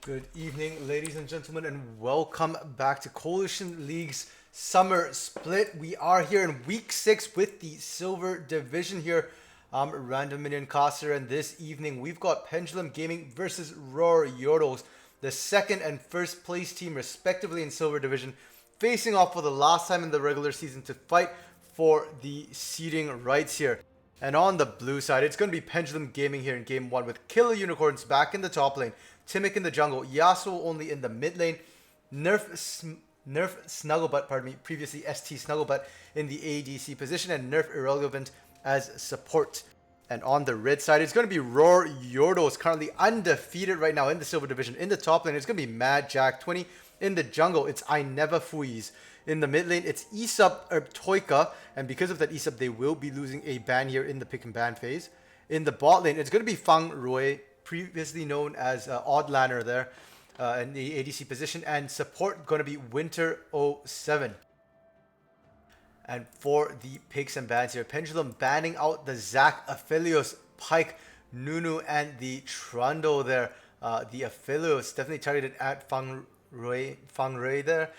Good evening, ladies and gentlemen, and welcome back to Coalition League's Summer Split. We are here in Week 6 with the Silver Division here. I'm Random Minion Caster, and this evening we've got Pendulum Gaming versus Rawr Yordlez, the second and first place team respectively in Silver Division, facing off for the last time in the regular season to fight for the seeding rights here. And on the blue side, it's going to be Pendulum Gaming here in Game 1 with Killer Unicorns back in the top lane, Timic in the jungle, Yasuo only in the mid lane, Nerf Snugglebutt, previously ST Snugglebutt in the ADC position, and Nerf Irrelevant as support. And on the red side, it's going to be Rawr Yordlez, currently undefeated right now in the Silver Division. In the top lane, it's going to be Mad Jack 20. In the jungle, it's I Never Fuiz. In the mid lane, it's Isub Toika, and because of that Isub, they will be losing a ban here in the pick and ban phase. In the bot lane, it's going to be Fang Rui, previously known as Oddlander there in the ADC position, and support going to be Winter 07. And for the picks and bans here, Pendulum banning out the Zac, Aphelios, Pyke, Nunu, and the Trundle there. The Aphelios definitely targeted at Fang Rui there.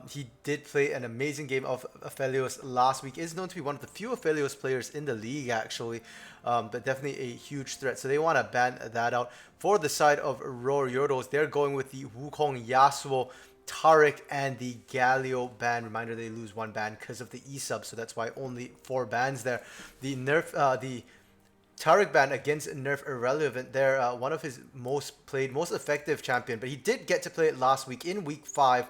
He did play an amazing game of Aphelios last week. Is known to be one of the few Aphelios players in the league actually, but definitely a huge threat. So they want to ban that out. For the side of Rawr Yordlez, they're going with the Wukong, Yasuo, Taric, and the Galio ban. Reminder, they lose one ban because of the E-sub, so that's why only 4 bans there. The Taric ban against Nerf Irrelevant there, one of his most played, most effective champion, but he did get to play it last week in week 5,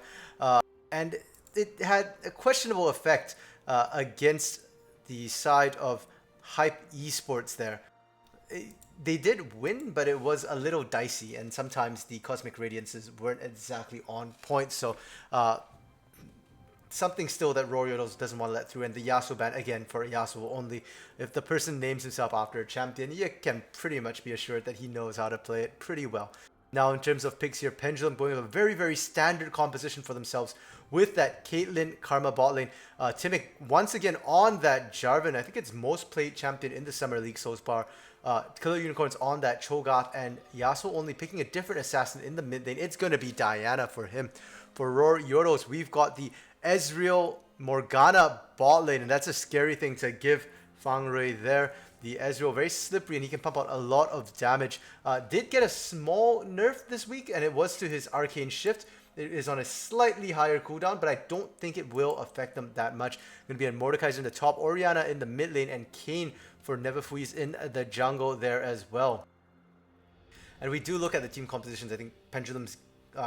and it had a questionable effect against the side of Hype Esports there. They did win, but it was a little dicey, and sometimes the Cosmic Radiances weren't exactly on point, so something still that Rawr Yordlez doesn't want to let through. And the Yasuo ban, again, for Yasuo only. If the person names himself after a champion, you can pretty much be assured that he knows how to play it pretty well. Now, in terms of picks here, Pendulum going with a very, very standard composition for themselves with that Caitlyn Karma bot lane. Timic, once again, on that Jarvan. I think it's most played champion in the Summer League so far. Killer Unicorns on that Cho'Gath, and Yasuo only picking a different assassin in the mid lane. It's going to be Diana for him. For Rawr Yordlez, we've got the Ezreal Morgana bot lane, and that's a scary thing to give Fang Rui there. The Ezreal, very slippery, and he can pump out a lot of damage. Did get a small nerf this week, and it was to his Arcane Shift. It is on a slightly higher cooldown, but I don't think it will affect them that much. Going to be a Mordekaiser in the top, Orianna in the mid lane, and Kayn for Neverfuiz in the jungle there as well. And we do look at the team compositions. I think Pendulum's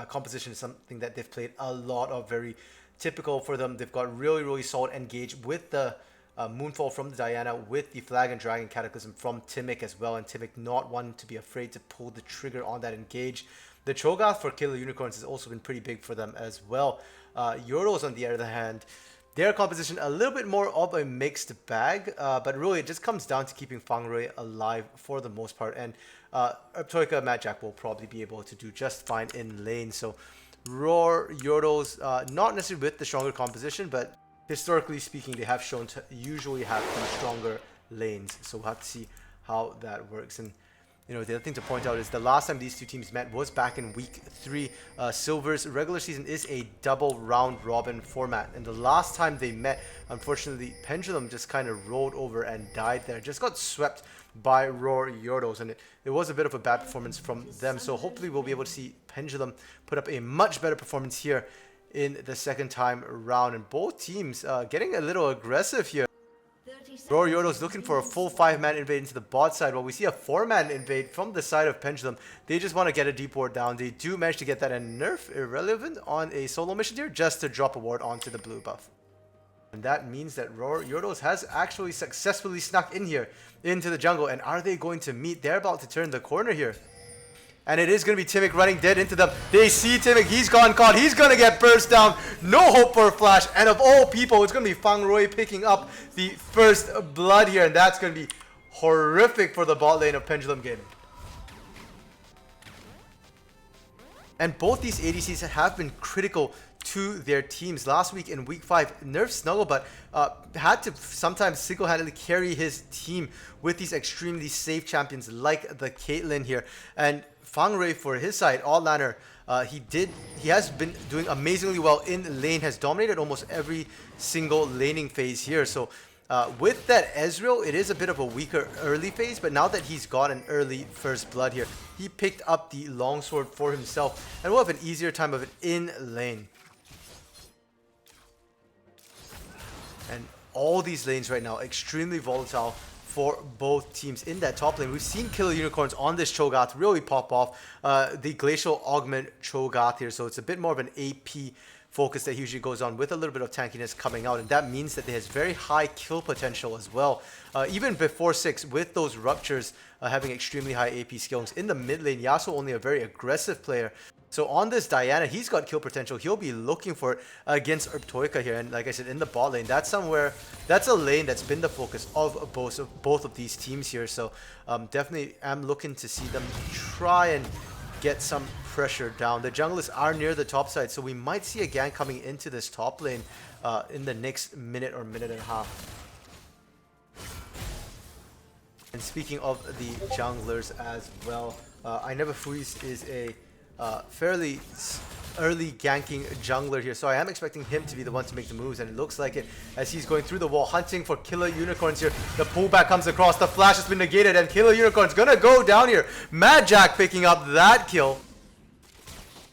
composition is something that they've played a lot of, very typical for them. They've got really, really solid engage with the Moonfall from the Diana, with the Flag and Dragon Cataclysm from Timic as well, and Timic not one to be afraid to pull the trigger on that engage. The Cho'Gath for Killer Unicorns has also been pretty big for them as well. Yordlez, on the other hand, their composition a little bit more of a mixed bag, but really it just comes down to keeping Fang Rui alive for the most part, and Toika Mad Jack will probably be able to do just fine in lane. So Rawr Yordlez, not necessarily with the stronger composition, but historically speaking, they have shown to usually have the stronger lanes. So we'll have to see how that works. And you know, the other thing to point out is the last time these two teams met was back in week 3. Silver's regular season is a double round robin format, and the last time they met, unfortunately, Pendulum just kind of rolled over and died there. Just got swept by Rawr Yordlez, and it was a bit of a bad performance from them. So hopefully we'll be able to see Pendulum put up a much better performance here in the second time around, and both teams getting a little aggressive here. Rawr Yordlez looking for a full 5-man invade into the bot side, while we see a 4-man invade from the side of Pendulum. They just want to get a deep ward down. They do manage to get that, and Nerf Irrelevant on a solo mission here just to drop a ward onto the blue buff. And that means that Rawr Yordlez has actually successfully snuck in here into the jungle. And are they going to meet? They're about to turn the corner here. And it is going to be Timic running dead into them. They see Timic. He's gone caught. He's going to get burst down. No hope for a flash. And of all people, it's going to be Fang Rui picking up the first blood here. And that's going to be horrific for the bot lane of Pendulum Gaming. And both these ADCs have been critical to their teams. Last week in week 5, Nerf Snugglebutt had to sometimes single-handedly carry his team with these extremely safe champions like the Caitlyn here. And Fangray for his side, all laner, he has been doing amazingly well in lane, has dominated almost every single laning phase here. So with that Ezreal, it is a bit of a weaker early phase, but now that he's got an early first blood here, he picked up the longsword for himself and will have an easier time of it in lane. And all these lanes right now extremely volatile for both teams in that top lane. We've seen Killer Unicorns on this Cho'Gath really pop off. The Glacial Augment Cho'Gath here, so it's a bit more of an AP focus that usually goes on with a little bit of tankiness coming out, and that means that it has very high kill potential as well. Even before 6, with those ruptures having extremely high AP skills. In the mid lane, Yasuo only a very aggressive player. So on this Diana, he's got kill potential. He'll be looking for it against Urptoika here. And like I said, in the bot lane, that's a lane that's been the focus of both of these teams here. So definitely am looking to see them try and get some pressure down. The junglers are near the top side, so we might see a gank coming into this top lane in the next minute or minute and a half. And speaking of the junglers as well, I Never Freeze is a fairly early ganking jungler here, so I am expecting him to be the one to make the moves, and it looks like it as he's going through the wall hunting for Killer Unicorns here. The pullback comes across, the flash has been negated, and Killer Unicorn's gonna go down here. Mad Jack picking up that kill,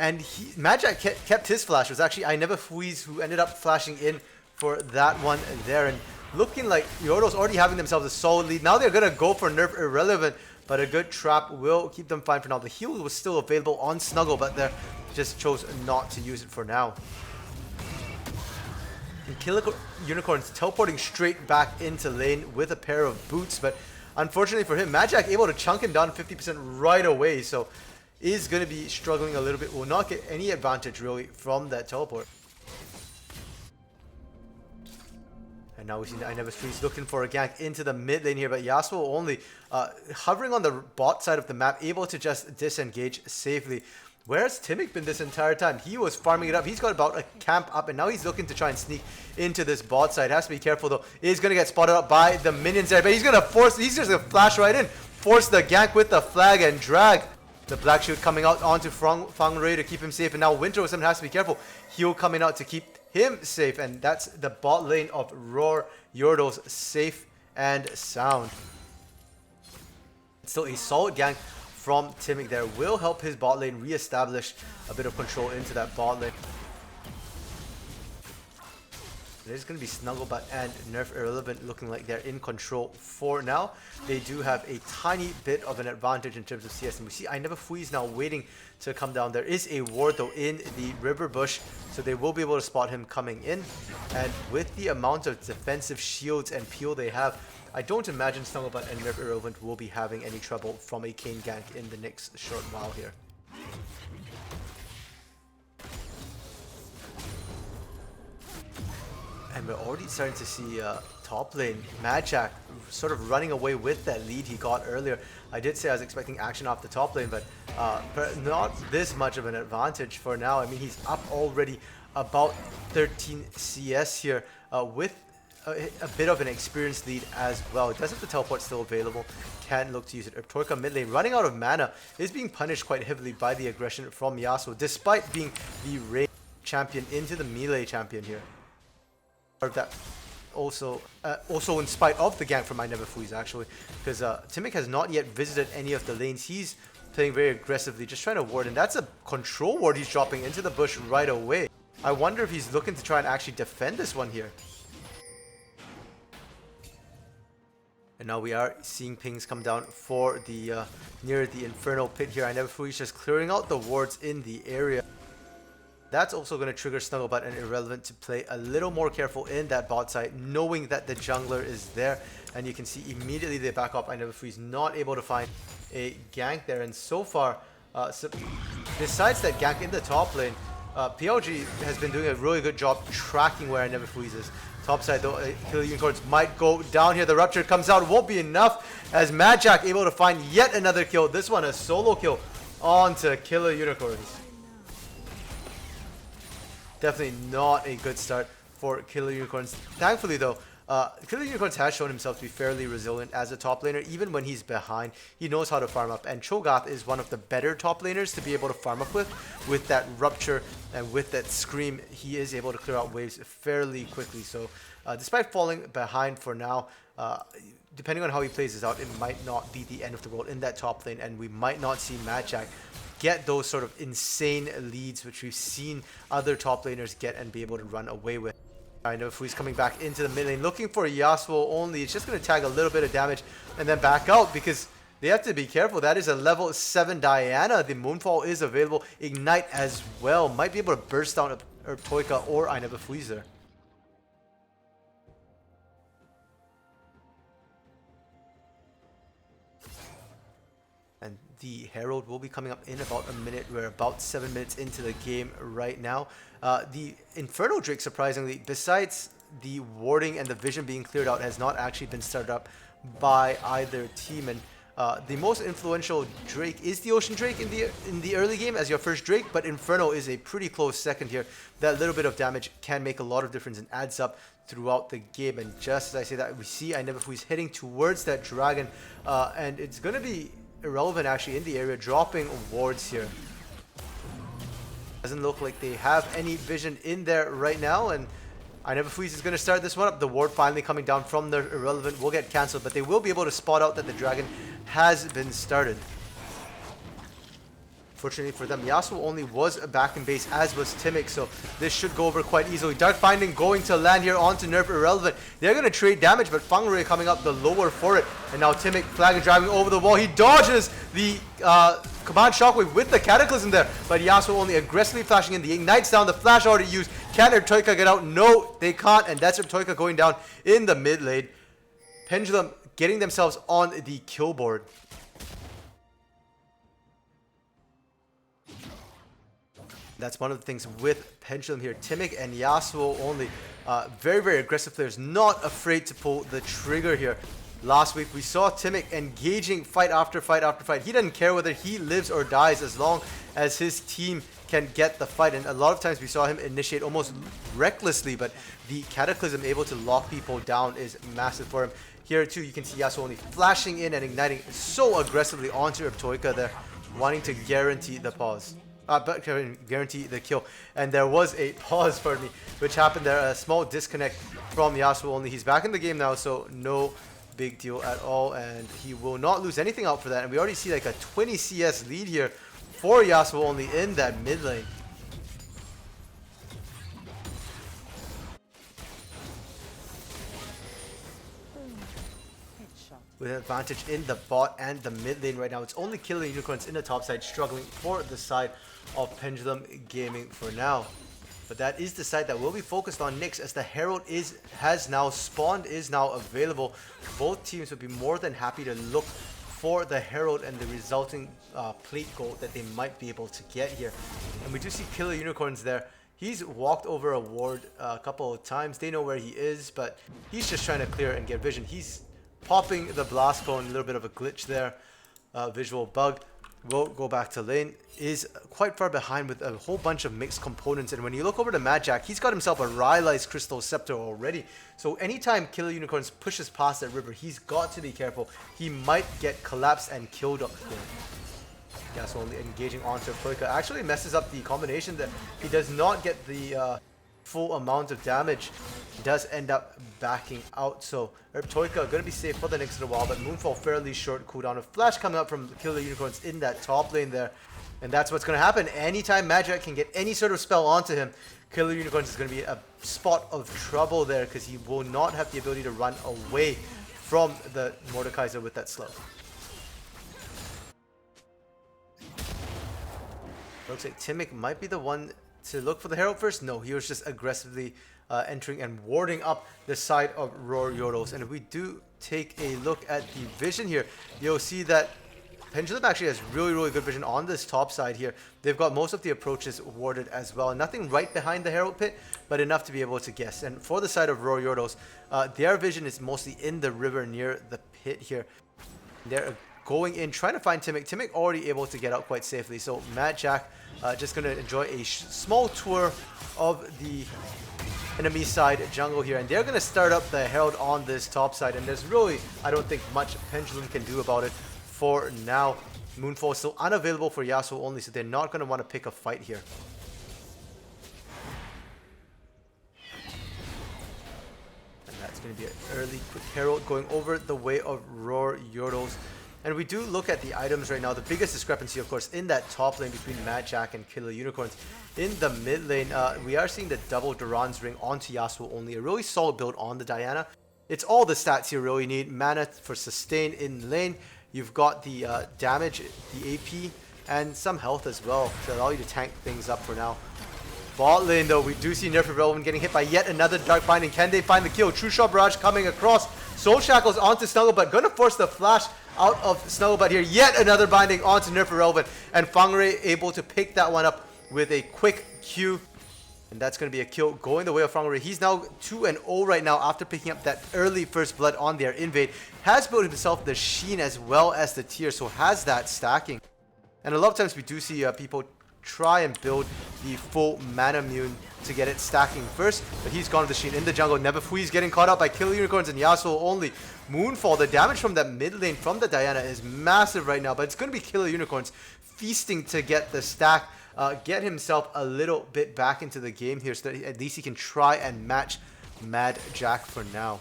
and Mad Jack kept his flash. It was actually I Never Freeze who ended up flashing in for that one there, and looking like Yordlez already having themselves a solid lead. Now they're gonna go for Nerf Irrelevant, but a good trap will keep them fine for now. The heal was still available on Snuggle, but they just chose not to use it for now. And Killer Unicorn's teleporting straight back into lane with a pair of boots, but unfortunately for him, Mad Jack able to chunk him down 50% right away, so is going to be struggling a little bit. Will not get any advantage really from that teleport. And now we see I Never Freeze looking for a gank into the mid lane here, but Yasuo only hovering on the bot side of the map, able to just disengage safely. Where's Timic been this entire time? He was farming it up. He's got about a camp up, and now he's looking to try and sneak into this bot side. Has to be careful though. He's going to get spotted up by the minions there, but he's just going to flash right in, force the gank with the flag and drag. The Black Shield coming out onto Fangray to keep him safe, and now Winter Wisdom has to be careful. Heal coming out to keep him safe, and that's the bot lane of Rawr Yordlez safe and sound. Still a solid gank from Timic there will help his bot lane re-establish a bit of control into that bot lane. There's going to be Snugglebutt and Nerf Irrelevant looking like they're in control for now. They do have a tiny bit of an advantage in terms of CS. And we see I Never Freeze now waiting to come down. There is a ward though in the river bush, so they will be able to spot him coming in. And with the amount of defensive shields and peel they have, I don't imagine Snugglebutt and Nerf Irrelevant will be having any trouble from a Kayn gank in the next short while here. And we're already starting to see top lane Mad Jack sort of running away with that lead he got earlier. I did say I was expecting action off the top lane, but not this much of an advantage for now. I mean, he's up already about 13 CS here with a bit of an experienced lead as well. Does have the teleport still available, can look to use it. Urptoika mid lane running out of mana is being punished quite heavily by the aggression from Yasuo, despite being the range champion into the melee champion here. That also in spite of the gank from I Never Freeze actually, because Timic has not yet visited any of the lanes. He's playing very aggressively, just trying to ward, and that's a control ward he's dropping into the bush right away. I wonder if he's looking to try and actually defend this one here. And now we are seeing pings come down for the near the Infernal Pit here. I Never Freeze just clearing out the wards in the area. That's also going to trigger Snugglebutt and Irrelevant to play a little more careful in that bot side, knowing that the jungler is there. And you can see immediately they back up. I Never Freeze not able to find a gank there. And so far, besides that gank in the top lane, PLG has been doing a really good job tracking where I Never Freeze is. Top side though, Killer Unicorns might go down here. The Rupture comes out, won't be enough as Mad Jack able to find yet another kill. This one a solo kill onto Killer Unicorns. Definitely not a good start for Killer Unicorns. Thankfully though, Killer Unicorns has shown himself to be fairly resilient as a top laner. Even when he's behind, he knows how to farm up. And Cho'Gath is one of the better top laners to be able to farm up with that Rupture and with that Scream. He is able to clear out waves fairly quickly. So despite falling behind for now, depending on how he plays this out, it might not be the end of the world in that top lane, and we might not see Magic get those sort of insane leads which we've seen other top laners get and be able to run away with. I know if he's coming back into the mid lane looking for Yasuo only. It's just going to tag a little bit of damage and then back out because they have to be careful. That is a level 7 Diana. The Moonfall is available. Ignite as well. Might be able to burst down Toika or Aina Befuizer. And the Herald will be coming up in about a minute. We're about 7 minutes into the game right now. The Inferno Drake, surprisingly, besides the warding and the vision being cleared out, has not actually been started up by either team. And the most influential Drake is the Ocean Drake in the early game as your first Drake, but Inferno is a pretty close second here. That little bit of damage can make a lot of difference and adds up throughout the game. And just as I say that, we see Aina Befuizer heading towards that dragon, and it's going to be irrelevant actually in the area, dropping wards here. Doesn't look like they have any vision in there right now, and Aina Befuizer is going to start this one up. The ward finally coming down from the irrelevant will get cancelled, but they will be able to spot out that the dragon has been started. Fortunately for them, Yasuo only was back in base, as was Timic, so this should go over quite easily. Dark Finding going to land here onto Nerf Irrelevant. They're going to trade damage, but Fangray coming up the lower for it. And now Timic flag and driving over the wall. He dodges the Command Shockwave with the Cataclysm there, but Yasuo only aggressively flashing in. The Ignite's down, the flash already used. Can Toika get out? No, they can't, and that's Toika going down in the mid lane. Pendulum getting themselves on the kill board. That's one of the things with Pendulum here. Timic and Yasuo only. Very, very aggressive players. Not afraid to pull the trigger here. Last week, we saw Timic engaging fight after fight after fight. He doesn't care whether he lives or dies as long as his team can get the fight. And a lot of times we saw him initiate almost recklessly, but the Cataclysm able to lock people down is massive for him. Here too, you can see Yasuo only flashing in and igniting so aggressively onto Toika there, wanting to guarantee the pause. But guarantee the kill. And there was a pause, pardon me, which happened there. A small disconnect from Yasuo only. He's back in the game now, so no big deal at all. And he will not lose anything out for that. And we already see like a 20 CS lead here for Yasuo only in that mid lane. With an advantage in the bot and the mid lane right now. It's only Killer Unicorns in the top side struggling for the side of Pendulum Gaming for now. But that is the side that will be focused on next, as the Herald has now spawned, is now available. Both teams would be more than happy to look for the Herald and the resulting plate gold that they might be able to get here. And we do see Killer Unicorns there. He's walked over a ward a couple of times. They know where he is, but he's just trying to clear and get vision. He's popping the blast cone, a little bit of a glitch there. Visual bug. Will go back to lane. Is quite far behind with a whole bunch of mixed components. And when you look over to Magic, he's got himself a Rylai's Crystal Scepter already. So anytime Killer Unicorns pushes past that river, he's got to be careful. He might get collapsed and killed up there. Yasuo only engaging onto Toika. Actually messes up the combination that he does not get the full amount of damage. He does end up backing out, so Toika gonna be safe for the next little while, but Moonfall fairly short cooldown. A flash coming up from Killer Unicorns in that top lane there, and that's what's gonna happen. Anytime Magic can get any sort of spell onto him, Killer Unicorns is gonna be a spot of trouble there, because he will not have the ability to run away from the Mordekaiser with that slow. Looks like Timic might be the one to look for the Herald first. No, he was just aggressively entering and warding up the side of Rawr Yordlez. And if we do take a look at the vision here, you'll see that Pendulum actually has really, really good vision on this top side here. They've got most of the approaches warded as well. Nothing right behind the Herald pit, but enough to be able to guess. And for the side of Rawr Yordlez, their vision is mostly in the river near the pit here. They're going in, trying to find Timic. Timic already able to get out quite safely. So Mad Jack just going to enjoy a small tour of the enemy side jungle here. And they're going to start up the Herald on this top side. And there's really, I don't think, much Pendulum can do about it for now. Moonfall still unavailable for Yasuo only, so they're not going to want to pick a fight here. And that's going to be an early quick Herald going over the way of Rawr, Yordlez. And we do look at the items right now. The biggest discrepancy, of course, in that top lane between Mad Jack and Killer Unicorns. In the mid lane, we are seeing the double Duran's Ring onto Yasuo only. A really solid build on the Diana. It's all the stats you really need. Mana for sustain in lane. You've got the damage, the AP, and some health as well to allow you to tank things up for now. Bot lane though, we do see Nerf Relevant getting hit by yet another Dark Binding. Can they find the kill? True Shot Barrage coming across. Soul Shackles onto Snugglebutt. Gonna force the flash out of Snugglebutt here. Yet another Binding onto Nerf Relevant. And Fangre able to pick that one up with a quick Q. And that's going to be a kill going the way of Rawr. He's now 2-0 right now after picking up that early first blood on their invade. Has built himself the Sheen as well as the Tier, so has that stacking. And a lot of times we do see people try and build the full mana immune to get it stacking first, but he's gone with the Sheen in the jungle. Nebufui's getting caught out by Killer Unicorns and Yasuo only. Moonfall, the damage from that mid lane from the Diana is massive right now, but it's going to be Killer Unicorns feasting to get the stack. Get himself a little bit back into the game here so that at least he can try and match Mad Jack for now.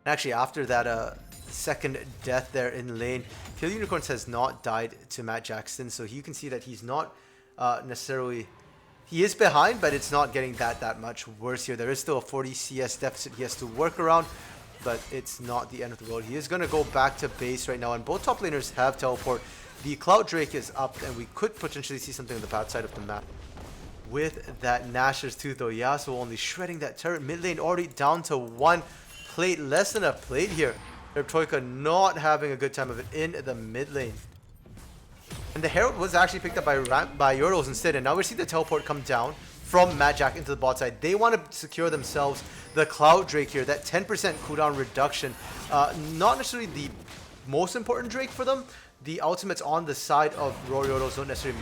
Actually, after that second death there in lane, Kill Unicorns has not died to Mad Jackson, so you can see that he's not necessarily... He is behind, but it's not getting that much worse here. There is still a 40 CS deficit he has to work around, but it's not the end of the world. He is going to go back to base right now, and both top laners have teleport. The Cloud Drake is up, and we could potentially see something on the bad side of the map. With that Nashor's Tooth, though, Yasuo only shredding that turret. Mid lane already down to one plate, less than a plate here. Troika not having a good time of it in the mid lane. And the Herald was actually picked up by Yordlez instead, and now we see the teleport come down from Mad Jack into the bot side. They want to secure themselves the Cloud Drake here, that 10% cooldown reduction. Not necessarily the most important Drake for them. The ultimates on the side of Rawr Yordlez don't necessarily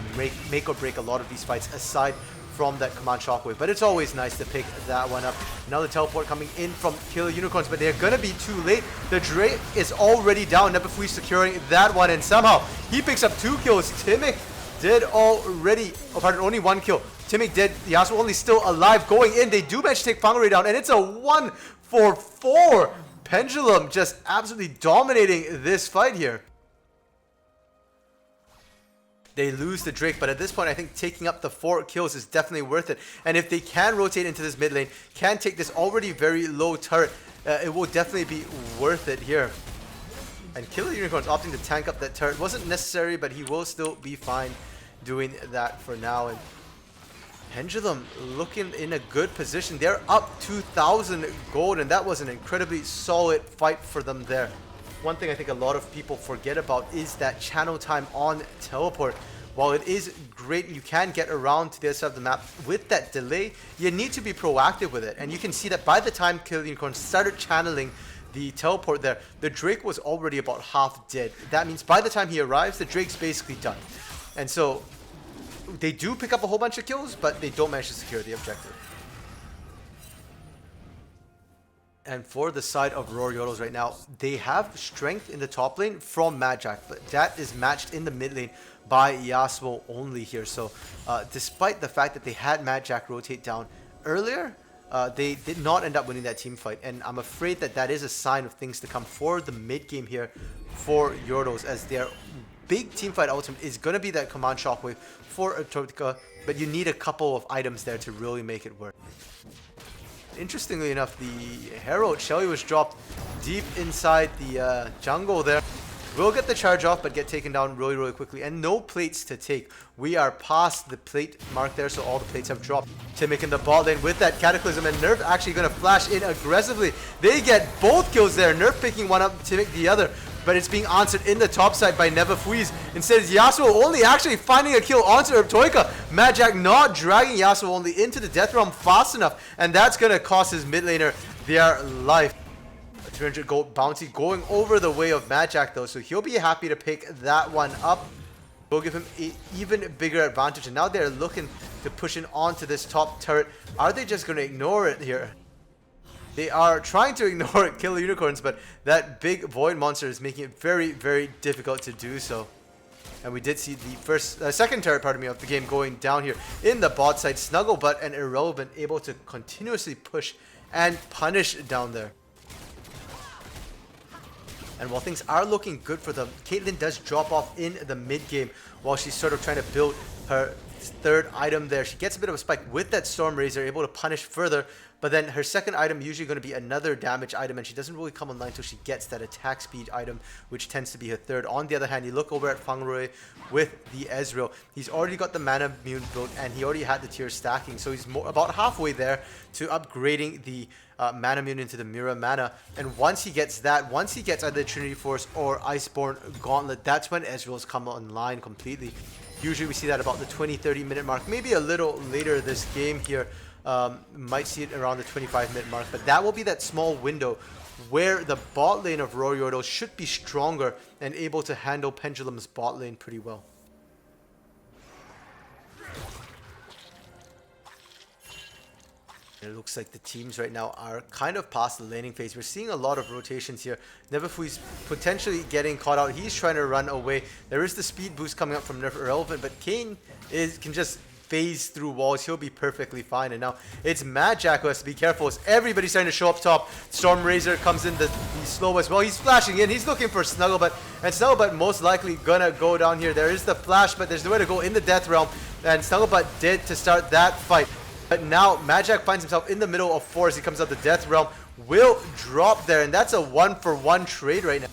make or break a lot of these fights aside from that command shockwave, but it's always nice to pick that one up. Now the teleport coming in from Killer Unicorns, but they're gonna be too late. The Drake is already down. Nebufui securing that one, and somehow he picks up 2 kills. Timic did already, oh pardon, only 1 kill. Timic dead. Yasuo only still alive. Going in, they do manage to take Fangre down, and it's a 1-for-4. Pendulum just absolutely dominating this fight here. They lose the Drake, but at this point, I think taking up the 4 kills is definitely worth it. And if they can rotate into this mid lane, can take this already very low turret, it will definitely be worth it here. And Killer Unicorns opting to tank up that turret wasn't necessary, but he will still be fine doing that for now. And Pendulum looking in a good position. They're up 2,000 gold, and that was an incredibly solid fight for them there. One thing I think a lot of people forget about is that channel time on teleport. While it is great, you can get around to the other side of the map with that delay, you need to be proactive with it. And you can see that by the time Killer Unicorn started channeling the teleport there, the Drake was already about half dead. That means by the time he arrives, the Drake's basically done. And so they do pick up a whole bunch of kills, but they don't manage to secure the objective. And for the side of Rawr Yordlez right now, they have strength in the top lane from Mad Jack, but that is matched in the mid lane by Yasuo only here. So despite the fact that they had Mad Jack rotate down earlier, they did not end up winning that team fight. And I'm afraid that that is a sign of things to come for the mid game here for Yordlez, as their big team fight ultimate is going to be that command shockwave for Atotika, but you need a couple of items there to really make it work. Interestingly enough, the Herald Shelly was dropped deep inside the jungle there. Will get the charge off, but get taken down really quickly, and no plates to take. We are past the plate mark there, so all the plates have dropped. Timic in the bot lane with that Cataclysm, and Nerf actually going to flash in aggressively. They get both kills there. Nerf picking one up, Timic the other, but it's being answered in the top side by Nebufui's. Instead, Yasuo only actually finding a kill onto Toika. Mad Jack not dragging Yasuo only into the death realm fast enough, and that's going to cost his mid laner their life. 300 gold bounty going over the way of Mad Jack though, so he'll be happy to pick that one up. Will give him an even bigger advantage, and now they're looking to push in onto this top turret. Are they just going to ignore it here? They are trying to ignore it, kill the unicorns, but that big void monster is making it very, very difficult to do so. And we did see the second turret, pardon me, of the game going down here in the bot side. Snugglebutt and Irrelevant able to continuously push and punish down there. And while things are looking good for them, Caitlyn does drop off in the mid game while she's sort of trying to build her third item there. She gets a bit of a spike with that Storm Razor, able to punish further. But then her second item usually going to be another damage item, and she doesn't really come online until she gets that attack speed item, which tends to be her third. On the other hand, you look over at Fangrui with the Ezreal. He's already got the mana immune built, and he already had the tier stacking, so he's about halfway there to upgrading the mana immune into the Mira mana. And once he gets that, once he gets either Trinity Force or Iceborne Gauntlet, that's when Ezreal's come online completely. Usually we see that about the 20-30 minute mark, maybe a little later this game here. Might see it around the 25-minute mark, but that will be that small window where the bot lane of Rawr Yordlez should be stronger and able to handle Pendulum's bot lane pretty well. It looks like the teams right now are kind of past the laning phase. We're seeing a lot of rotations here. Neverfui's potentially getting caught out. He's trying to run away. There is the speed boost coming up from Nerf Irrelevant, but Kayn can just phase through walls. He'll be perfectly fine. And now it's Mad Jack who has to be careful as everybody's starting to show up top. Storm Razor comes in he's slow as well. He's flashing in. He's looking for Snugglebutt, and Snugglebutt most likely gonna go down here. There is the flash, but there's nowhere to go in the Death Realm, and Snugglebutt did to start that fight. But now Mad Jack finds himself in the middle of 4 as he comes out the Death Realm. Will drop there, and that's a 1-for-1 trade right now.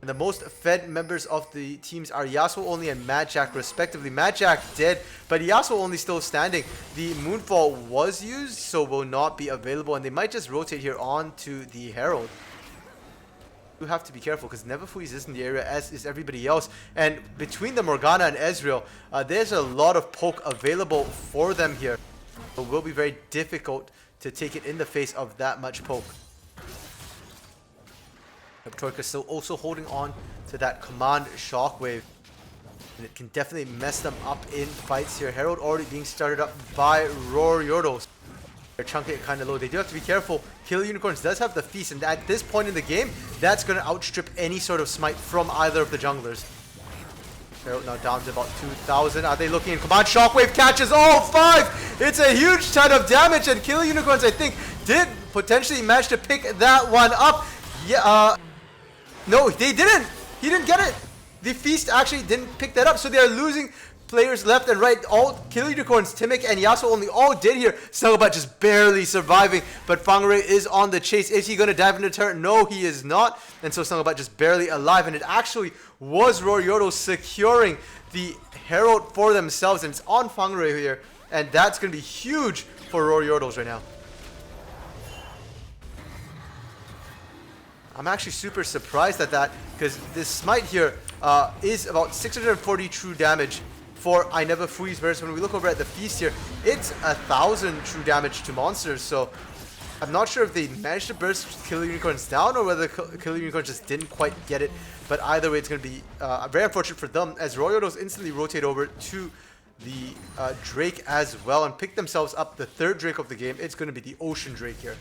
And the most fed members of the teams are Yasuo only and Mad Jack respectively. Mad Jack dead, but Yasuo only still standing. The Moonfall was used, so will not be available, and they might just rotate here on to the Herald. You have to be careful because Neverfuiz is in the area, as is everybody else. And between the Morgana and Ezreal, there's a lot of poke available for them here. It will be very difficult to take it in the face of that much poke. Troika still also holding on to that command shockwave, and it can definitely mess them up in fights here. Herald already being started up by Rawr Yordlez. They're chunking it kind of low. They do have to be careful. Kill Unicorns does have the feast, and at this point in the game, that's going to outstrip any sort of smite from either of the junglers. Herald now down to about 2,000. Are they looking in? Command shockwave catches all 5. It's a huge ton of damage, and Kill Unicorns, I think, did potentially manage to pick that one up. Yeah, no, they didn't. He didn't get it. The feast actually didn't pick that up, so they are losing players left and right. All Kill Unicorns, Timic and Yasuo only all did here. Snugglebutt just barely surviving, but Fangrui is on the chase. Is he going to dive into the turret? No, he is not. And so Snugglebutt just barely alive, and it actually was Rawr Yordlez securing the Herald for themselves, and it's on Fangrui here, and that's going to be huge for Rawr Yordlez right now. I'm actually super surprised at that, because this smite here is about 640 true damage for I Never Freeze, whereas when we look over at the feast here, it's 1,000 true damage to monsters. So I'm not sure if they managed to burst Killer Unicorns down or whether Killer Unicorns just didn't quite get it. But either way, it's going to be very unfortunate for them, as Rawr Yordlez instantly rotate over to the Drake as well and pick themselves up the third Drake of the game. It's going to be the Ocean Drake here.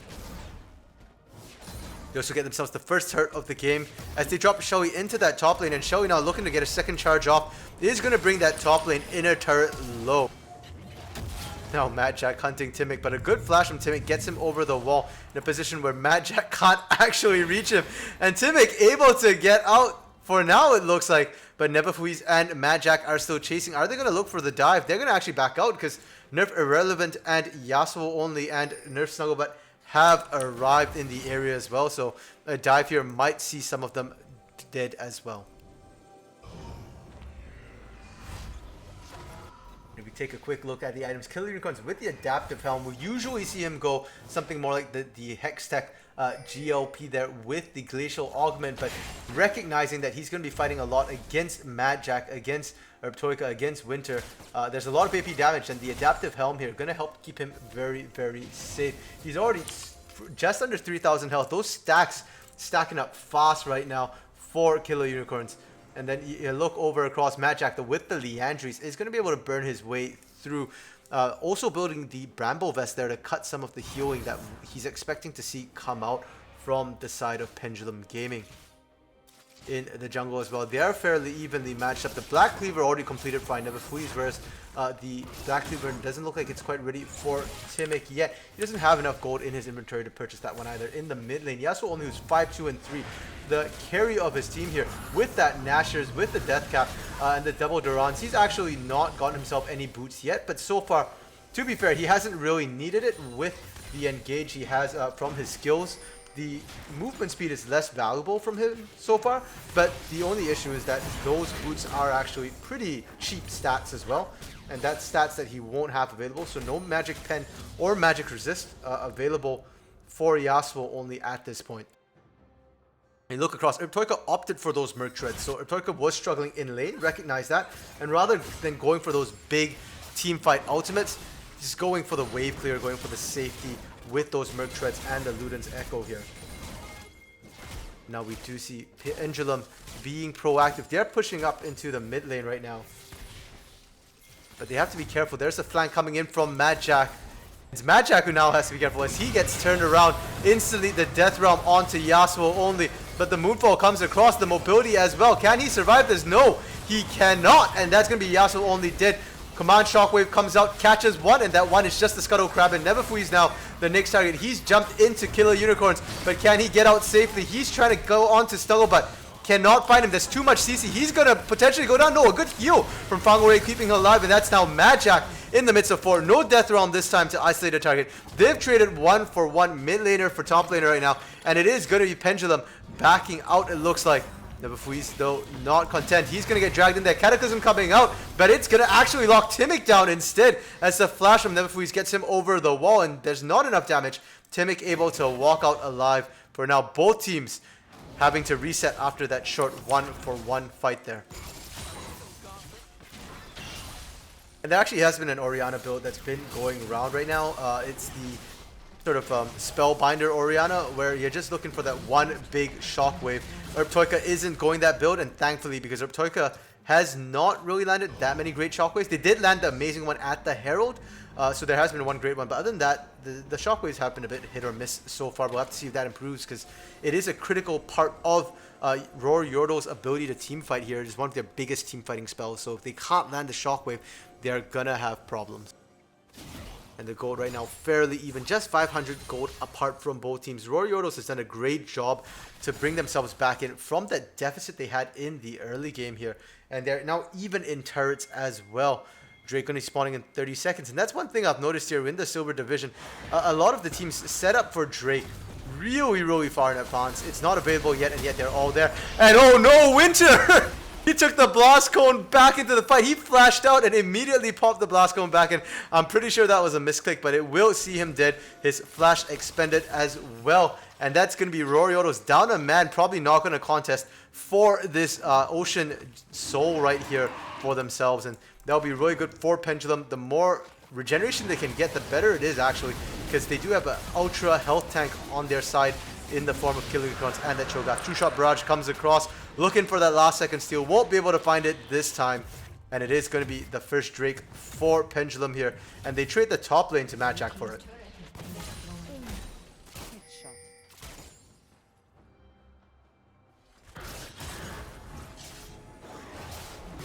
They also get themselves the first hurt of the game as they drop Shelly into that top lane, and Shelly now looking to get a second charge off is going to bring that top lane inner turret low. Now Mad Jack hunting Timic, but a good flash from Timic gets him over the wall in a position where Mad Jack can't actually reach him, and Timic able to get out for now, it looks like. But Neverfuiz and Mad Jack are still chasing. Are they going to look for the dive? They're going to actually back out because Nerf Irrelevant and Yasuo only and Nerf Snugglebutt have arrived in the area as well, so a dive here might see some of them dead as well. If we take a quick look at the items, Killer Unicorns with the Adaptive Helm, we usually see him go something more like the Hextech GLP there with the Glacial Augment, but recognizing that he's going to be fighting a lot against Mad Jack, against Toika, against Winter, there's a lot of AP damage, and the Adaptive Helm here going to help keep him very, very safe. He's already just under 3,000 health. Those stacks stacking up fast right now for Killer Unicorns. And then you look over across Mad Jack with the Leandries is going to be able to burn his way through. Also building the Bramble Vest there to cut some of the healing that he's expecting to see come out from the side of Pendulum Gaming. In the jungle as well, they are fairly evenly matched up. The Black Cleaver already completed by Neverfuiz, whereas the Black Cleaver doesn't look like it's quite ready for Timic yet. He doesn't have enough gold in his inventory to purchase that one either. In the mid lane, Yasuo only was 5, 2, and 3. The carry of his team here with that Nashers, with the Death Cap, and the double Durans. He's actually not gotten himself any boots yet, but so far, to be fair, he hasn't really needed it with the engage he has from his skills. The movement speed is less valuable from him so far, but the only issue is that those boots are actually pretty cheap stats as well, and that's stats that he won't have available, so no Magic Pen or Magic Resist available for Yasuo only at this point. And look across, Urtoika opted for those Merc Treads, so Urtoika was struggling in lane, recognize that, and rather than going for those big team fight ultimates, he's going for the wave clear, going for the safety with those Merc Treads and the Luden's Echo here. Now we do see Pendulum being proactive. They're pushing up into the mid lane right now. But they have to be careful. There's a flank coming in from Mad Jack. It's Mad Jack who now has to be careful as he gets turned around. Instantly the Death Realm onto Yasuo only. But the Moonfall comes across, the mobility as well. Can he survive this? No, he cannot. And that's going to be Yasuo only dead. Command Shockwave comes out, catches one, and that one is just the Scuttle Crab. And Neverfuiz now the next target. He's jumped into Killer Unicorns, but can he get out safely? He's trying to go on to Stuggle, but cannot find him. There's too much CC. He's going to potentially go down. No, a good heal from Fangore keeping him alive, and that's now Mad Jack in the midst of 4. No Death Realm this time to isolate a target. They've traded 1-for-1 mid laner for top laner right now, and it is going to be Pendulum backing out, it looks like. Neverfuiz, though, not content. He's going to get dragged in there. Cataclysm coming out, but it's going to actually lock Timic down instead as the flash from Neverfuiz gets him over the wall, and there's not enough damage. Timic able to walk out alive for now. Both teams having to reset after that short 1-for-1 fight there. And there actually has been an Orianna build that's been going around right now. It's the sort of Spellbinder Orianna, where you're just looking for that one big shockwave. Urtoika isn't going that build, and thankfully, because Urtoika has not really landed that many great shockwaves. They did land the amazing one at the Herald, so there has been one great one, but other than that, the shockwaves have been a bit hit or miss so far. We'll have to see if that improves, because it is a critical part of Rawr Yordle's ability to team fight here. It is one of their biggest team fighting spells, so if they can't land the shockwave, they're gonna have problems. And the gold right now fairly even, just 500 gold apart from both teams. Rawr Yordles has done a great job to bring themselves back in from that deficit they had in the early game here. And they're now even in turrets as well. Drake only spawning in 30 seconds. And that's one thing I've noticed here in the Silver Division. A lot of the teams set up for Drake really far in advance. It's not available yet, and yet they're all there. And oh no, Winter! He took the Blast Cone back into the fight. He flashed out and immediately popped the Blast Cone back in. I'm pretty sure that was a misclick, but it will see him dead. His flash expended as well. And that's going to be Rawr Yordles down a man, probably not going to contest for this Ocean Soul right here for themselves. And that'll be really good for Pendulum. The more regeneration they can get, the better it is actually, because they do have an ultra health tank on their side in the form of Killer Unicorns and that Cho'Gath. Two-shot barrage comes across, looking for that last second steal. Won't be able to find it this time. And it is going to be the first Drake for Pendulum here. And they trade the top lane to Mad Jack for it.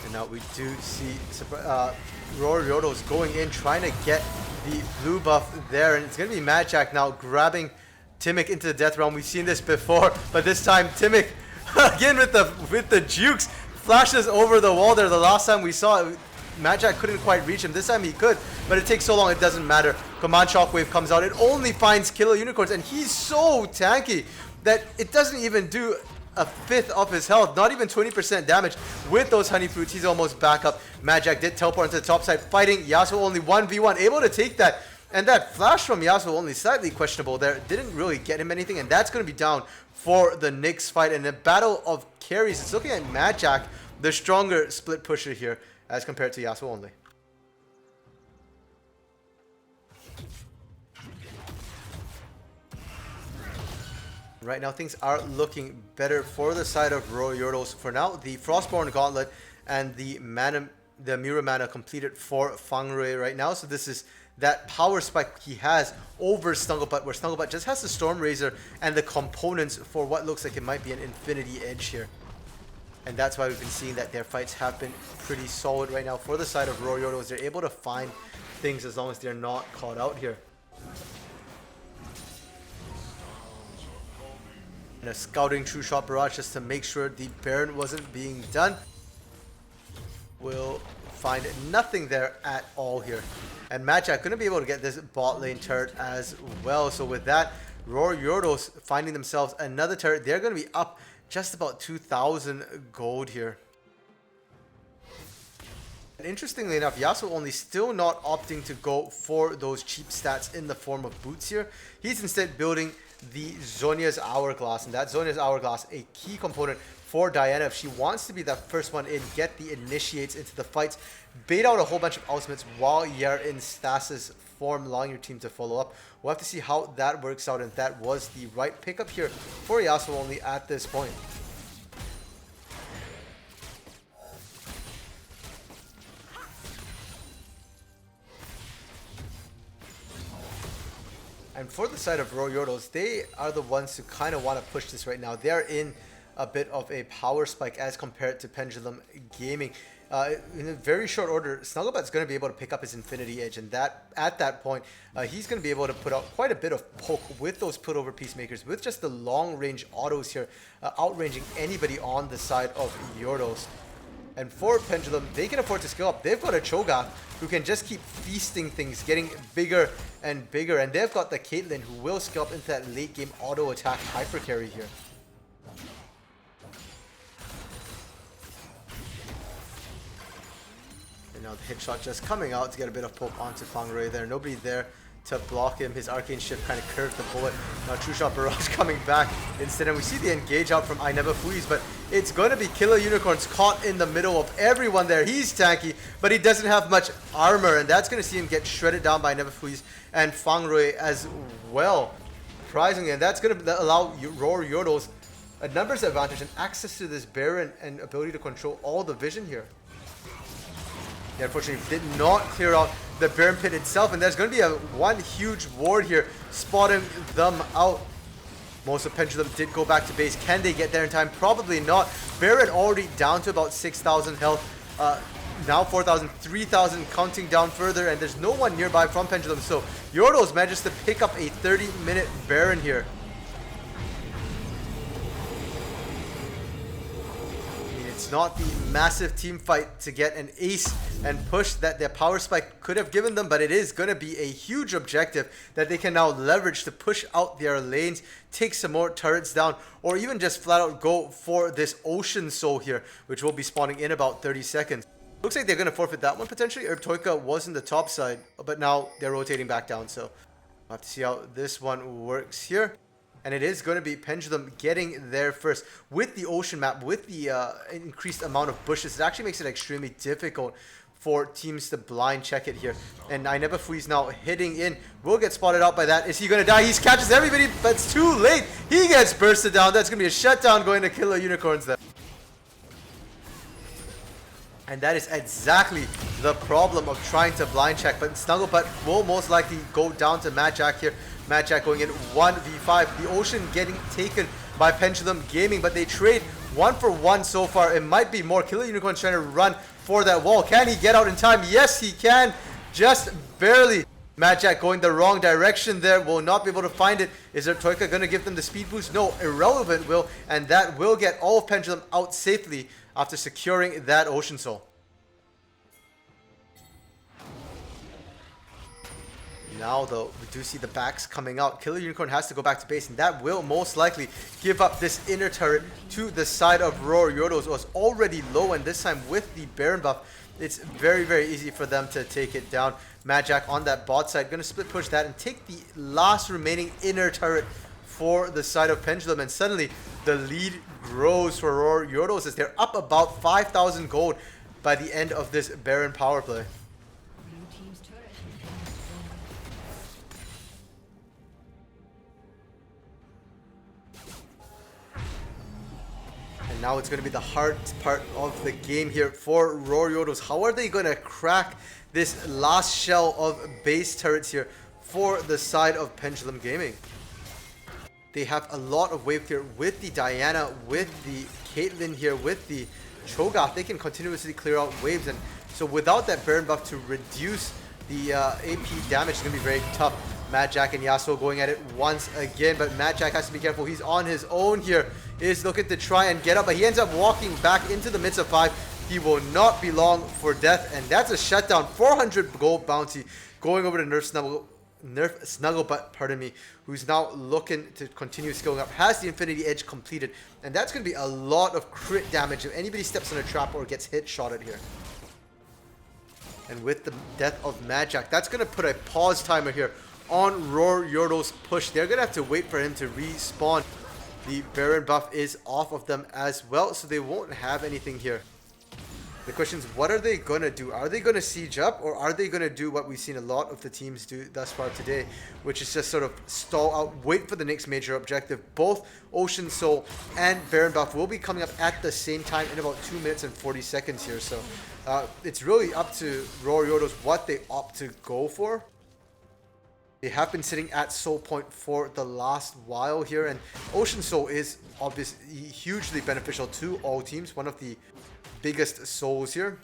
And now we do see Rawr Yordles going in, trying to get the blue buff there. And it's going to be Mad Jack now grabbing Timic into the Death Realm. We've seen this before, but this time Timic again with the jukes flashes over the wall there. The last time we saw it, Mad Jack couldn't quite reach him. This time he could, but it takes so long, it doesn't matter. Command Shockwave comes out. It only finds Killer Unicorns, and he's so tanky that it doesn't even do a fifth of his health, not even 20% damage. With those honey fruits, he's almost back up. Mad Jack did teleport into the top side, fighting Yasuo only 1v1, able to take that. And that flash from Yasuo only slightly questionable there. Didn't really get him anything, and that's going to be down for the next fight. And the battle of carries, it's looking at Mad Jack, the stronger split pusher here as compared to Yasuo only. Right now, things are looking better for the side of Yordlez. For now, the Frostborn Gauntlet and the Mirror Mana completed for Fangrui right now. So this is that power spike he has over Snugglebutt, where Snugglebutt just has the Storm Razor and the components for what looks like it might be an Infinity Edge here. And that's why we've been seeing that their fights have been pretty solid right now for the side of Yordlez. They're able to find things as long as they're not caught out here. And a scouting True Shot Barrage just to make sure the Baron wasn't being done. Will find nothing there at all here. And Matchak going to be able to get this bot lane turret as well. So with that, Yordlez finding themselves another turret. They're going to be up just about 2,000 gold here. And interestingly enough, Yasuo only still not opting to go for those cheap stats in the form of boots here. He's instead building the Zhonya's Hourglass, and that Zhonya's Hourglass, a key component for Diana if she wants to be that first one in, get the initiates into the fights, bait out a whole bunch of ultimates while you're in stasis form, allowing your team to follow up. We'll have to see how that works out, and that was the right pickup here for Yasuo only at this point. And for the side of Yordlez, they are the ones who kind of want to push this right now. They're in a bit of a power spike as compared to Pendulum Gaming. In a very short order, Snugglebutt's going to be able to pick up his Infinity Edge, and that at that point, he's going to be able to put out quite a bit of poke with those put over Peacemakers, with just the long range autos here, outranging anybody on the side of Yordlez. And for Pendulum, they can afford to scale up. They've got a Cho'Gath who can just keep feasting things, getting bigger and bigger. And they've got the Caitlyn who will scale up into that late game auto attack hyper carry here. And now the hit shot just coming out to get a bit of poke onto Fangrui there. Nobody there to block him. His Arcane Shift kind of curved the bullet. Now True Shot Barrage coming back instead, and we see the engage out from I Never Fuis, but it's going to be Killer Unicorns caught in the middle of everyone there. He's tanky, but he doesn't have much armor, and that's going to see him get shredded down by I Never Fuis and Fangrui as well, surprisingly, and that's going to allow Yordlez a numbers advantage and access to this Baron and ability to control all the vision here. They unfortunately did not clear out the Baron Pit itself, and there's going to be one huge ward here spotting them out. Most of Pendulum did go back to base. Can they get there in time? Probably not. Baron already down to about 6,000 health. Now 4,000, 3,000 counting down further, and there's no one nearby from Pendulum. So Yordlez manages to pick up a 30-minute Baron here. It's not the massive team fight to get an ace and push that their power spike could have given them, but it is going to be a huge objective that they can now leverage to push out their lanes, take some more turrets down, or even just flat out go for this Ocean Soul here, which will be spawning in about 30 seconds. Looks like they're going to forfeit that one potentially. Toika was in the top side, but now they're rotating back down, so we'll have to see how this one works here. And it is going to be Pendulum getting there first. With the ocean map, with the increased amount of bushes, it actually makes it extremely difficult for teams to blind check it here. And I Never Fuis now hitting in. Will get spotted out by that. Is he going to die? He catches everybody, but it's too late. He gets bursted down. That's going to be a shutdown going to Killer Unicorns there. And that is exactly the problem of trying to blind check. But Snugglebutt will most likely go down to Matchak here. Matchak going in 1v5. The Ocean getting taken by Pendulum Gaming, but they trade 1-for-1 so far. It might be more. Killer Unicorn's trying to run for that wall. Can he get out in time? Yes, he can. Just barely. Matchak going the wrong direction there. Will not be able to find it. Is there Toika going to give them the speed boost? No. Irrelevant will. And that will get all of Pendulum out safely after securing that Ocean Soul. Now, though, we do see the backs coming out. Killer Unicorn has to go back to base, and that will most likely give up this inner turret to the side of Rawr. Yordlez was already low, and this time with the Baron buff, it's very, very easy for them to take it down. Matchak on that bot side, going to split push that and take the last remaining inner turret for the side of Pendulum, and suddenly the lead grows for Rawr. Yordlez as they're up about 5,000 gold by the end of this Baron power play. now it's going to be the hard part of the game here for Rawr Yordlez. How are they going to crack this last shell of base turrets here for the side of Pendulum Gaming? They have a lot of wave clear with the Diana, with the Caitlyn here, with the Cho'Gath. They can continuously clear out waves, and so without that Baron buff to reduce the AP damage, is going to be very tough. Mad Jack and Yasuo going at it once again, but Mad Jack has to be careful. He's on his own here. Is looking to try and get up, but he ends up walking back into the midst of 5. He will not be long for death, and that's a shutdown. 400 gold bounty going over to Nerf Snugglebutt, pardon me, who's now looking to continue skilling up. Has the Infinity Edge completed, and that's going to be a lot of crit damage if anybody steps on a trap or gets hit shotted here. And with the death of Mad Jack, that's going to put a pause timer here on Rawr Yordlez's push. They're going to have to wait for him to respawn. The Baron buff is off of them as well, so they won't have anything here. The question is, what are they going to do? Are they going to siege up, or are they going to do what we've seen a lot of the teams do thus far today, which is just sort of stall out, wait for the next major objective? Both Ocean Soul and Baron buff will be coming up at the same time in about 2 minutes and 40 seconds here. So it's really up to Rawr Yordlez what they opt to go for. They have been sitting at Soul Point for the last while here, and Ocean Soul is obviously hugely beneficial to all teams. One of the biggest souls here.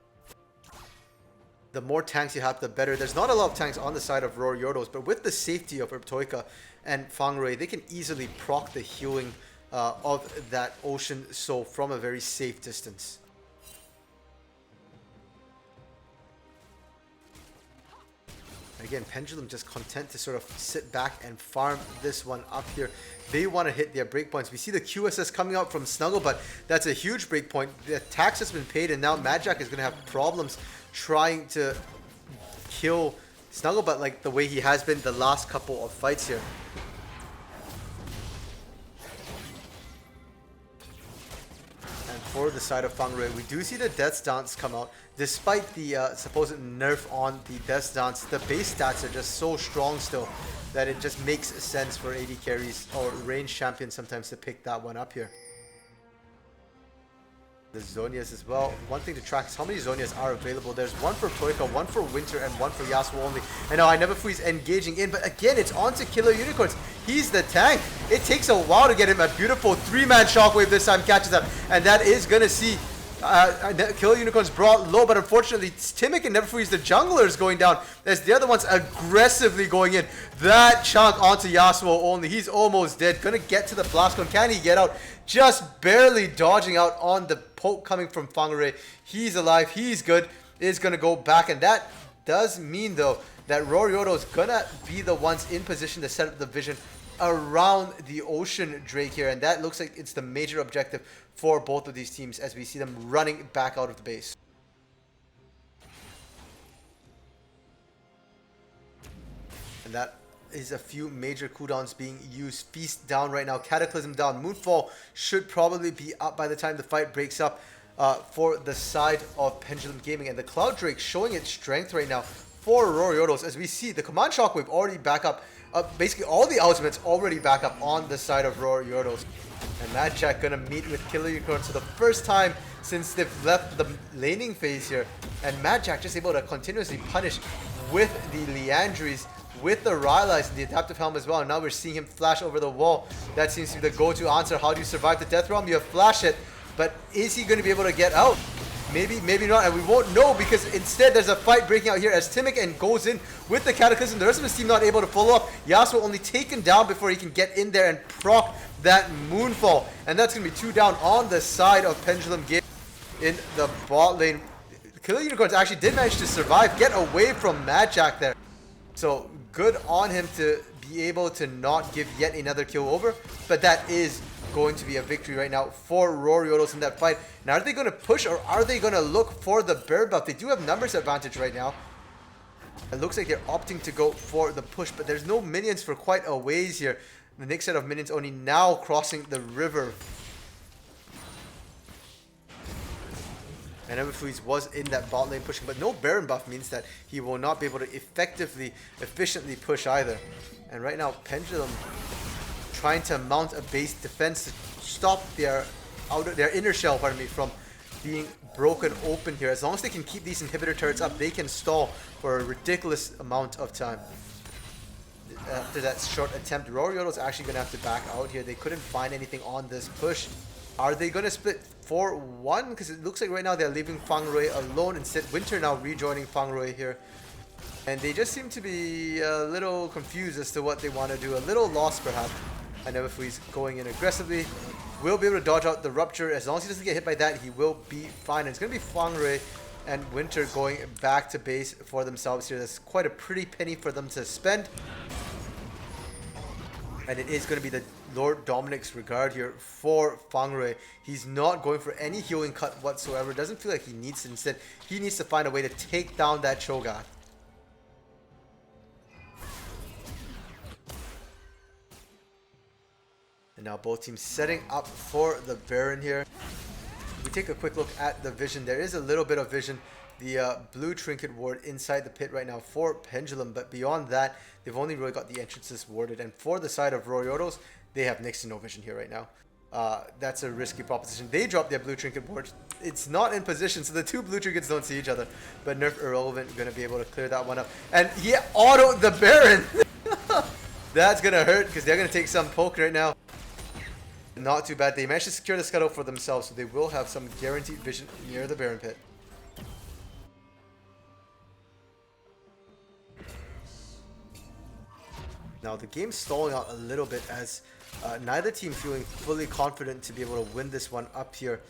The more tanks you have, the better. There's not a lot of tanks on the side of Rawr Yordlez, but with the safety of Toika and Fangrui, they can easily proc the healing of that Ocean Soul from a very safe distance. Again, Pendulum just content to sort of sit back and farm this one up here. They want to hit their breakpoints. We see the QSS coming out from Snugglebutt. That's a huge breakpoint. The tax has been paid, and now Mad Jack is going to have problems trying to kill Snugglebutt like the way he has been the last couple of fights here. For the side of Fangrui, we do see the Death's Dance come out. Despite the supposed nerf on the Death's Dance, the base stats are just so strong still that it just makes sense for AD carries or range champions sometimes to pick that one up here. The Zhonya's as well. One thing to track is how many Zhonya's are available. There's one for Toika, one for Winter, and one for Yasuo only. And now I never freeze engaging in, but again, it's on to Killer Unicorns. He's the tank. It takes a while to get him. A beautiful 3-man shockwave this time catches up, and that is going to see Killer Unicorns brought low, but unfortunately, Timic and Neverfreeze, the junglers, going down as the other ones aggressively going in. That chunk onto Yasuo only. He's almost dead. Gonna get to the blast cone. Can he get out? Just barely dodging out on the poke coming from Fangrui. He's alive. He's good. Is gonna go back, and that does mean though that Rawr Yordlez is gonna be the ones in position to set up the vision around the Ocean Drake here, and that looks like it's the major objective for both of these teams as we see them running back out of the base. And that is a few major cooldowns being used. Feast down right now, Cataclysm down, Moonfall should probably be up by the time the fight breaks up for the side of Pendulum Gaming, and the Cloud Drake showing its strength right now for Rawr Yordlez as we see the Command Shockwave already back up. Basically all the ultimates already back up on the side of Rawr Yordlez. And Mad Jack gonna meet with Killer Unicorns for the first time since they've left the laning phase here. And Mad Jack just able to continuously punish with the Liandry's, with the Rylai's and the Adaptive Helm as well. And now we're seeing him flash over the wall. That seems to be the go-to answer. How do you survive the Death Realm? You have Flash it, but is he going to be able to get out? Maybe, maybe not, and we won't know because instead there's a fight breaking out here as Timic goes in with the Cataclysm. The rest of his team not able to follow up. Yasuo only taken down before he can get in there and proc that Moonfall. And that's going to be 2 down on the side of Pendulum Game in the bot lane. Killer Unicorns actually did manage to survive, get away from Mad Jack there. So good on him to be able to not give yet another kill over, but that is going to be a victory right now for Rawr Yordlez in that fight. Now, are they going to push or are they going to look for the bear buff? They do have numbers advantage right now. It looks like they're opting to go for the push, but there's no minions for quite a ways here. The next set of minions only now crossing the river. And Everfreeze was in that bot lane pushing, but no Baron buff means that he will not be able to efficiently push either. And right now, Pendulum trying to mount a base defense to stop their their inner shell, pardon me, from being broken open here. As long as they can keep these inhibitor turrets up, they can stall for a ridiculous amount of time. After that short attempt, Rawr Yordle's actually going to have to back out here. They couldn't find anything on this push. Are they going to split 4-1? Because it looks like right now they're leaving Fang Rui alone. Instead, Winter now rejoining Fang Rui here. And they just seem to be a little confused as to what they want to do. A little lost, perhaps. I know if he's going in aggressively, will be able to dodge out the rupture. As long as he doesn't get hit by that, he will be fine. And it's going to be Fang Rui and Winter going back to base for themselves here. That's quite a pretty penny for them to spend. And it is going to be the Lord Dominic's regard here for Fang Rui. He's not going for any healing cut whatsoever. Doesn't feel like he needs it. Instead, he needs to find a way to take down that Cho'Gath. And now both teams setting up for the Baron here. We take a quick look at the vision. There is a little bit of vision. The blue trinket ward inside the pit right now for Pendulum, but beyond that, they've only really got the entrances warded. And for the side of Rawr Yordles, they have next to no vision here right now. That's a risky proposition. They drop their blue trinket ward. It's not in position, so the two blue trinkets don't see each other. But Nerf Irrelevant going to be able to clear that one up. And he autoed the Baron! That's going to hurt because they're going to take some poke right now. Not too bad. They managed to secure the scuttle for themselves, so they will have some guaranteed vision near the Baron pit. Now the game's stalling out a little bit as neither team feeling fully confident to be able to win this one up here.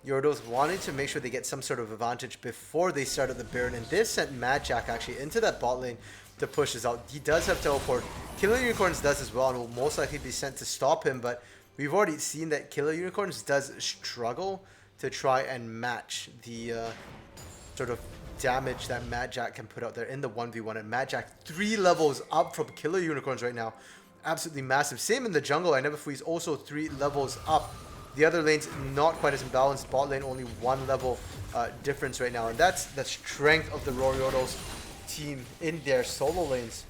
Yordles wanting to make sure they get some sort of advantage before they started the Baron, and they sent Mad Jack actually into that bot lane to push this out. He does have teleport. Killer Unicorns does as well and will most likely be sent to stop him, but we've already seen that Killer Unicorns does struggle to try and match the sort of damage that Mad Jack can put out there in the 1v1. And Mad Jack 3 levels up from Killer Unicorns right now. Absolutely massive. Same in the jungle. I Never Freeze also 3 levels up. The other lanes not quite as imbalanced. Bot lane only 1 level difference right now. And that's the strength of the Rawr Yordles team in their solo lanes.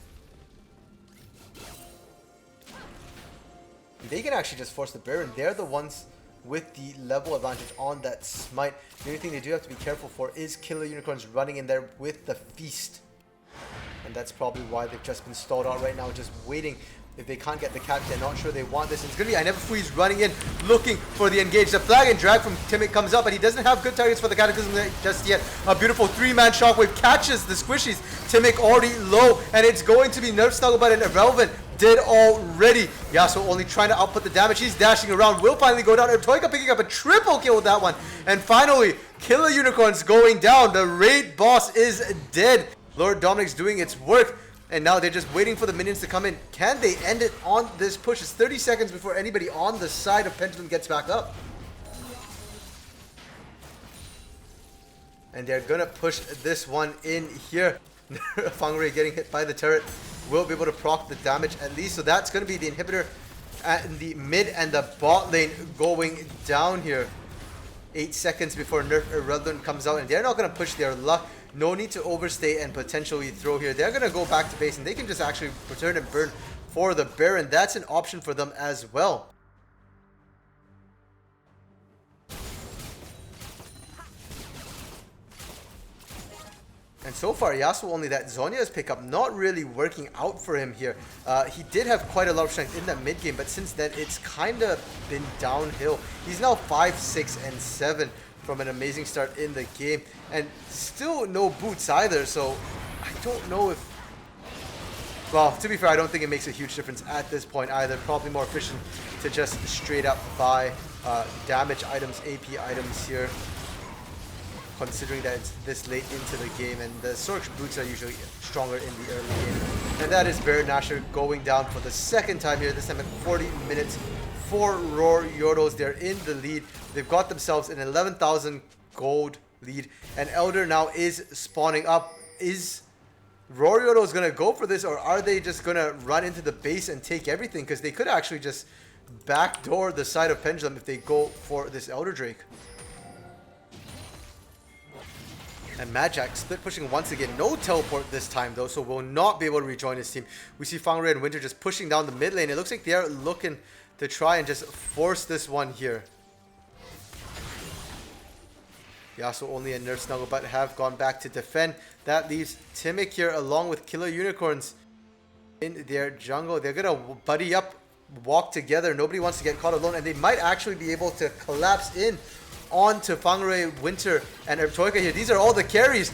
They can actually just force the Baron. They're the ones with the level advantage on that smite. The only thing they do have to be careful for is Killer Unicorns running in there with the feast. And that's probably why they've just been stalled out right now, just waiting. If they can't get the cap, they're not sure they want this. And it's going to be I Never Freeze running in, looking for the engage. The flag and drag from Timmick comes up, but he doesn't have good targets for the Cataclysm just yet. A beautiful 3-man shockwave catches the squishies. Timmick already low, and it's going to be Nerf Snugglebutt and Irrelevant. Did already. Yasuo only trying to output the damage. He's dashing around. Will finally go down. Toika picking up a triple kill with that one. And finally, Killer Unicorns going down. The raid boss is dead. Lord Dominic's doing its work. And now they're just waiting for the minions to come in. Can they end it on this push? It's 30 seconds before anybody on the side of Pendulum gets back up. And they're going to push this one in here. Fang Rui getting hit by the turret. Will be able to proc the damage at least. So that's going to be the inhibitor at the mid and the bot lane going down here. 8 seconds before Nerf Irrelevant comes out. And they're not going to push their luck. No need to overstay and potentially throw here. They're going to go back to base and they can just actually return and burn for the Baron. That's an option for them as well. And so far, Yasuo only that Zhonya's pickup not really working out for him here. He did have quite a lot of strength in that mid game, but since then it's kind of been downhill. He's now 5, 6, and 7 from an amazing start in the game, and still no boots either. So I don't know if, well, to be fair, I don't think it makes a huge difference at this point either. Probably more efficient to just straight up buy damage items, AP items here, considering that it's this late into the game, and the Sorc boots are usually stronger in the early game. And that is Baron Nashor going down for the second time here, this time at 40 minutes for Rawr Yordles. They're in the lead. They've got themselves an 11,000 gold lead, and Elder now is spawning up. Is Rawr Yordles going to go for this, or are they just going to run into the base and take everything? Because they could actually just backdoor the side of Pendulum if they go for this Elder Drake. And Mad Jack split pushing once again. No teleport this time though, so will not be able to rejoin his team. We see Fang Rui and Winter just pushing down the mid lane. It looks like they're looking to try and just force this one here. Yasuo only and Nerf Snugglebutt have gone back to defend. That leaves Timic here along with Killer Unicorns in their jungle. They're gonna buddy up, walk together. Nobody wants to get caught alone, and they might actually be able to collapse in onto Fangre, Winter, and Toika here. These are all the carries.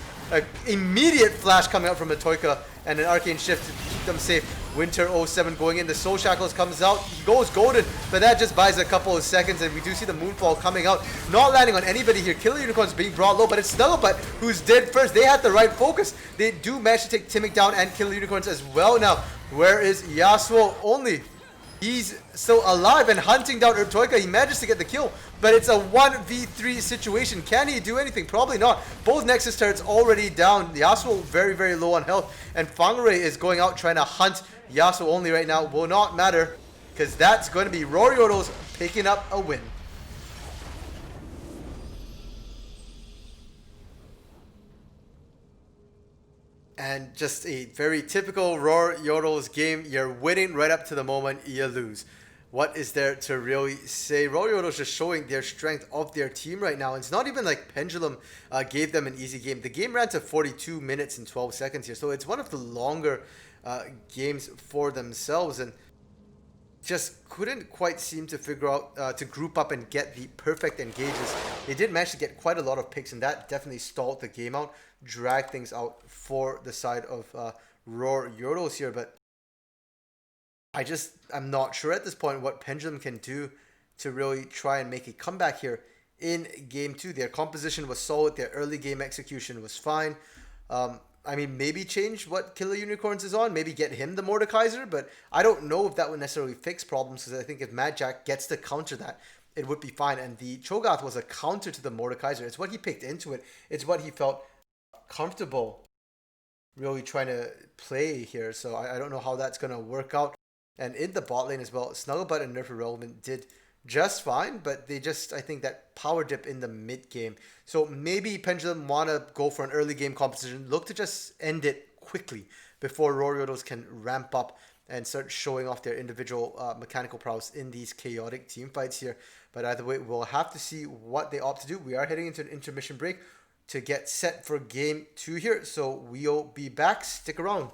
Immediate flash coming out from Toika and an Arcane Shift to keep them safe. Winter 07 going in. The Soul Shackles comes out. He goes golden, but that just buys a couple of seconds, and we do see the Moonfall coming out. Not landing on anybody here. Killer Unicorns being brought low, but it's Snugglebutt who's dead first. They had the right focus. They do manage to take Timic down and Killer Unicorns as well now. Where is Yasuo only? He's still alive and hunting down Toika. He manages to get the kill, but it's a 1v3 situation. Can he do anything? Probably not. Both Nexus turrets already down. Yasuo very, very low on health, and Fangre is going out trying to hunt Yasuo only right now. Will not matter, because that's going to be Rawr Yordlez picking up a win. And just a very typical Rawr Yordlez game. You're winning right up to the moment you lose. What is there to really say? Rawr Yordlez just showing their strength of their team right now. It's not even like Pendulum gave them an easy game. The game ran to 42 minutes and 12 seconds here. So it's one of the longer games for themselves. And just couldn't quite seem to figure out to group up and get the perfect engages. They did manage to get quite a lot of picks, and that definitely stalled the game out, dragged things out for the side of Rawr Yordlez here. But I'm not sure at this point what Pendulum can do to really try and make a comeback here in game 2. Their composition was solid, their early game execution was fine. I mean, maybe change what Killer Unicorns is on, maybe get him the Mordekaiser, but I don't know if that would necessarily fix problems, because I think if Mad Jack gets to counter that, it would be fine. And the Cho'Gath was a counter to the Mordekaiser. It's what he picked into it. It's what he felt comfortable really trying to play here. So I don't know how that's going to work out. And in the bot lane as well, Snugglebutt and Nerf Irrelevant did just fine, but they just, I think, that power dip in the mid game. So maybe Pendulum want to go for an early game composition, look to just end it quickly before Rawr Yordlez can ramp up and start showing off their individual mechanical prowess in these chaotic team fights here. But either way, we'll have to see what they opt to do. We are heading into an intermission break to get set for game 2 here, so we'll be back. Stick around.